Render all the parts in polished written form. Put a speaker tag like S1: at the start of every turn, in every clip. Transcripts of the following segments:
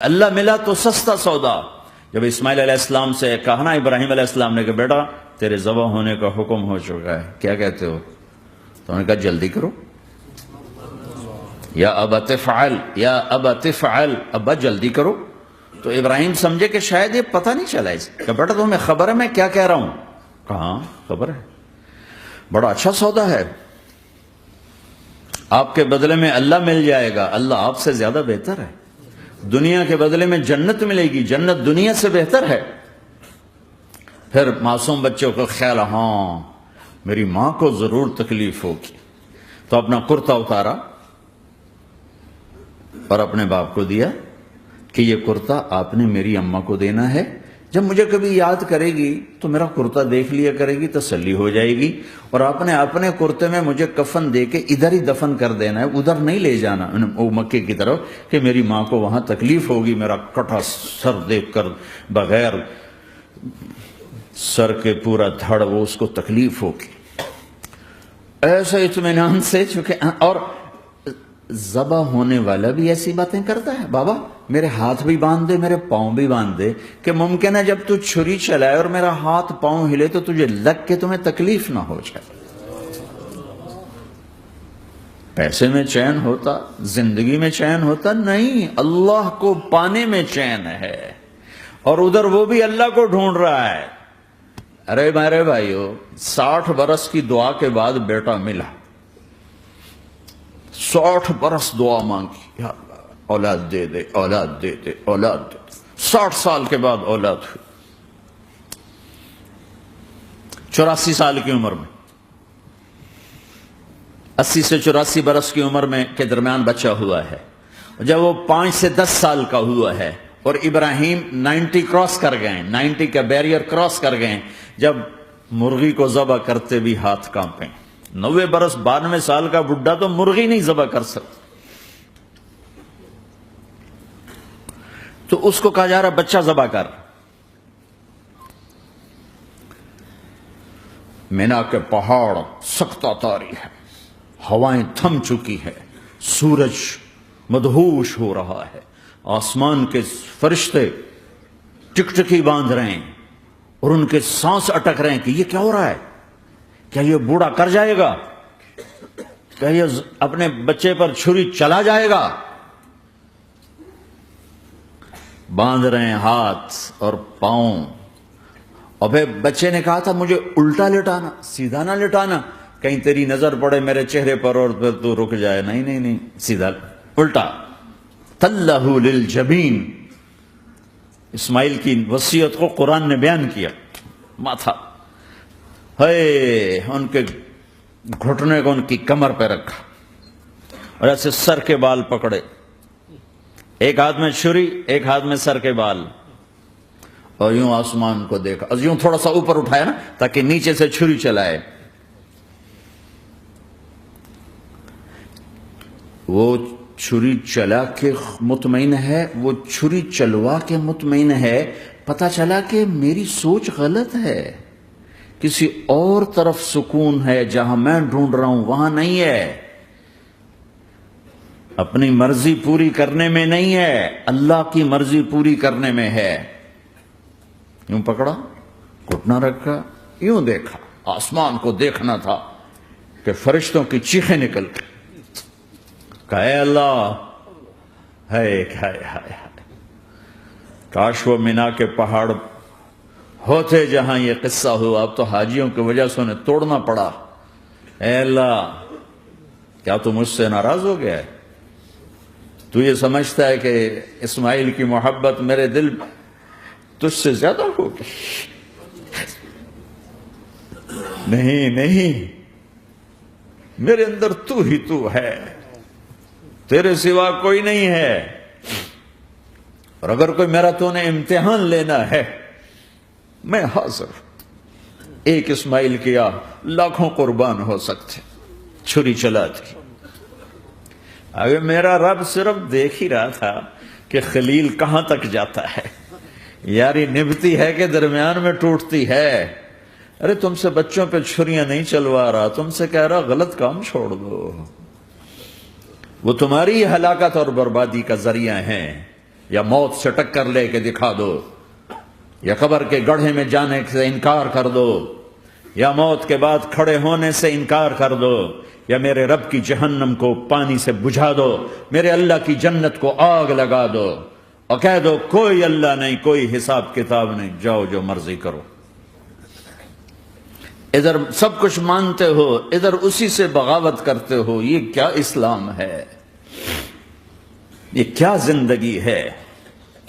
S1: اللہ ملا تو سستا سودا۔ جب اسماعیل علیہ السلام سے کہا نا ابراہیم علیہ السلام نے کہ بیٹا تیرے ذبح ہونے کا حکم ہو چکا ہے، کیا کہتے ہو؟ تو انہوں نے کہا جلدی کرو، یا ابت افعل، یا ابت افعل، ابا جلدی کرو۔ تو ابراہیم سمجھے کہ شاید یہ پتہ نہیں چلا اس کہ بیٹا تمہیں خبر ہے میں کیا کہہ رہا ہوں؟ کہاں خبر ہے، بڑا اچھا سودا ہے، آپ کے بدلے میں اللہ مل جائے گا، اللہ آپ سے زیادہ بہتر ہے، دنیا کے بدلے میں جنت ملے گی، جنت دنیا سے بہتر ہے۔ پھر معصوم بچوں کو خیال، ہاں میری ماں کو ضرور تکلیف ہوگی، تو اپنا کرتا اتارا اور اپنے باپ کو دیا کہ یہ کرتا آپ نے میری اماں کو دینا ہے، جب مجھے کبھی یاد کرے گی تو میرا کرتا دیکھ لیا کرے گی، تسلی ہو جائے گی، اور آپ نے اپنے کرتے میں مجھے کفن دے کے ادھر ہی دفن کر دینا ہے، ادھر نہیں لے جانا وہ مکے کی طرف کہ میری ماں کو وہاں تکلیف ہوگی، میرا کٹا سر دیکھ کر بغیر سر کے پورا دھڑ وہ اس کو تکلیف ہوگی۔ ایسے اطمینان سے، چونکہ اور ذبح ہونے والا بھی ایسی باتیں کرتا ہے، بابا میرے ہاتھ بھی باندھ دے، میرے پاؤں بھی باندھ دے، کہ ممکن ہے جب تو چھری چلائے اور میرا ہاتھ پاؤں ہلے تو تجھے لگ کے تمہیں تکلیف نہ ہو جائے۔ پیسے میں چین ہوتا، زندگی میں چین ہوتا نہیں، اللہ کو پانے میں چین ہے، اور ادھر وہ بھی اللہ کو ڈھونڈ رہا ہے۔ ارے میرے بھائیو، 60 برس کی دعا کے بعد بیٹا ملا، 60 برس دعا مانگی، یا اللہ اولاد دے دے، اولاد دے دے، اولاد دے دے، 60 سال کے بعد اولاد ہوئی، 84 سال کی عمر میں، 80 سے 84 برس کی عمر میں کے درمیان بچہ ہوا ہے۔ جب وہ 5 سے 10 سال کا ہوا ہے اور ابراہیم 90 کراس کر گئے، 90 کا بیریئر کراس کر گئے، جب مرغی کو ذبح کرتے بھی ہاتھ کانپیں، 90 برس 92 سال کا بڈھا تو مرغی نہیں ذبح کر سکتا، تو اس کو کہا جا رہا بچہ ذبح کر۔ مینا کے پہاڑ سختہ تاری ہے، ہوائیں تھم چکی ہے، سورج مدہوش ہو رہا ہے، آسمان کے فرشتے ٹکٹکی باندھ رہے ہیں اور ان کے سانس اٹک رہے ہیں کہ یہ کیا ہو رہا ہے، کیا یہ بوڑھا کر جائے گا، کیا یہ اپنے بچے پر چھری چلا جائے گا؟ باندھ رہے ہیں ہاتھ اور پاؤں، اور پھر بچے نے کہا تھا مجھے الٹا لٹانا، سیدھا نہ لٹانا، کہیں تیری نظر پڑے میرے چہرے پر اور پھر تو رک جائے، نہیں نہیں نہیں، سیدھا الٹا۔ تلہ للجبین، اسماعیل کی وصیت کو قرآن نے بیان کیا، ماتھا ہے ان کے گھٹنے کو ان کی کمر پہ رکھا اور ایسے سر کے بال پکڑے، ایک ہاتھ میں چھری ایک ہاتھ میں سر کے بال، اور یوں آسمان کو دیکھا، یوں تھوڑا سا اوپر اٹھایا نا تاکہ نیچے سے چھری چلائے۔ وہ چھری چلا کے مطمئن ہے، وہ چھری چلوا کے مطمئن ہے، پتہ چلا کہ میری سوچ غلط ہے، کسی اور طرف سکون ہے، جہاں میں ڈھونڈ رہا ہوں وہاں نہیں ہے، اپنی مرضی پوری کرنے میں نہیں ہے، اللہ کی مرضی پوری کرنے میں ہے۔ یوں پکڑا، گھٹنا رکھا، یوں دیکھا، آسمان کو دیکھنا تھا کہ فرشتوں کی چیخیں نکل گئی، کہ اے اللہ، ہائے ہائے ہائے، کاش وہ مینا کے پہاڑ ہوتے جہاں یہ قصہ ہوا، اب تو حاجیوں کی وجہ سے انہیں توڑنا پڑا۔ اے اللہ، کیا تو مجھ سے ناراض ہو گیا ہے؟ تو یہ سمجھتا ہے کہ اسماعیل کی محبت میرے دل تجھ سے زیادہ ہوگی؟ نہیں نہیں، میرے اندر تو ہی تو ہے، تیرے سوا کوئی نہیں ہے، اور اگر کوئی میرا تو نے امتحان لینا ہے میں حاضر ہوں۔ ایک اسماعیل کیا لاکھوں قربان ہو سکتے، چھری چلا دی۔ اگر میرا رب صرف دیکھ ہی رہا تھا کہ خلیل کہاں تک جاتا ہے، یاری نبھتی ہے کہ درمیان میں ٹوٹتی ہے۔ ارے تم سے بچوں پہ چھریاں نہیں چلوا رہا، تم سے کہہ رہا غلط کام چھوڑ دو، وہ تمہاری ہلاکت اور بربادی کا ذریعہ ہیں۔ یا موت سے ٹکر لے کے دکھا دو، یا قبر کے گڑھے میں جانے سے انکار کر دو، یا موت کے بعد کھڑے ہونے سے انکار کر دو، یا میرے رب کی جہنم کو پانی سے بجھا دو، میرے اللہ کی جنت کو آگ لگا دو، اور کہہ دو کوئی اللہ نہیں، کوئی حساب کتاب نہیں، جاؤ جو مرضی کرو۔ ادھر سب کچھ مانتے ہو، ادھر اسی سے بغاوت کرتے ہو۔ یہ کیا اسلام ہے؟ یہ کیا زندگی ہے؟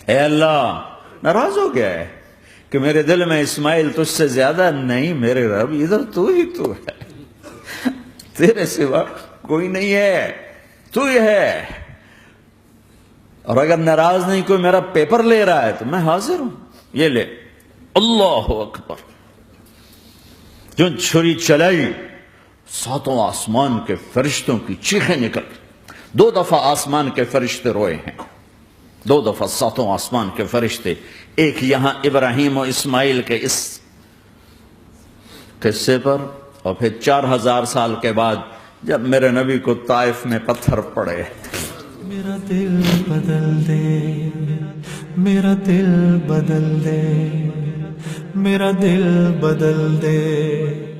S1: اے اللہ، ناراض ہو گیا ہے کہ میرے دل میں اسماعیل تجھ سے زیادہ نہیں، میرے رب ادھر تو ہی تو ہے، تیرے سوا کوئی نہیں ہے، تو ہی ہے۔ اور اگر ناراض نہیں کوئی میرا پیپر لے رہا ہے تو میں حاضر ہوں، یہ لے۔ اللہ اکبر۔ جو چھری چلائی، ساتوں آسمان کے فرشتوں کی چیخیں نکل، 2 دفعہ آسمان کے فرشتے روئے ہیں، 2 دفعہ ساتوں آسمان کے فرشتے، ایک یہاں ابراہیم و اسماعیل کے اس قصے پر، اور پھر 4000 سال کے بعد جب میرے نبی کو طائف میں پتھر پڑے۔
S2: میرا دل بدل دے، میرا دل بدل دے، میرا دل بدل دے۔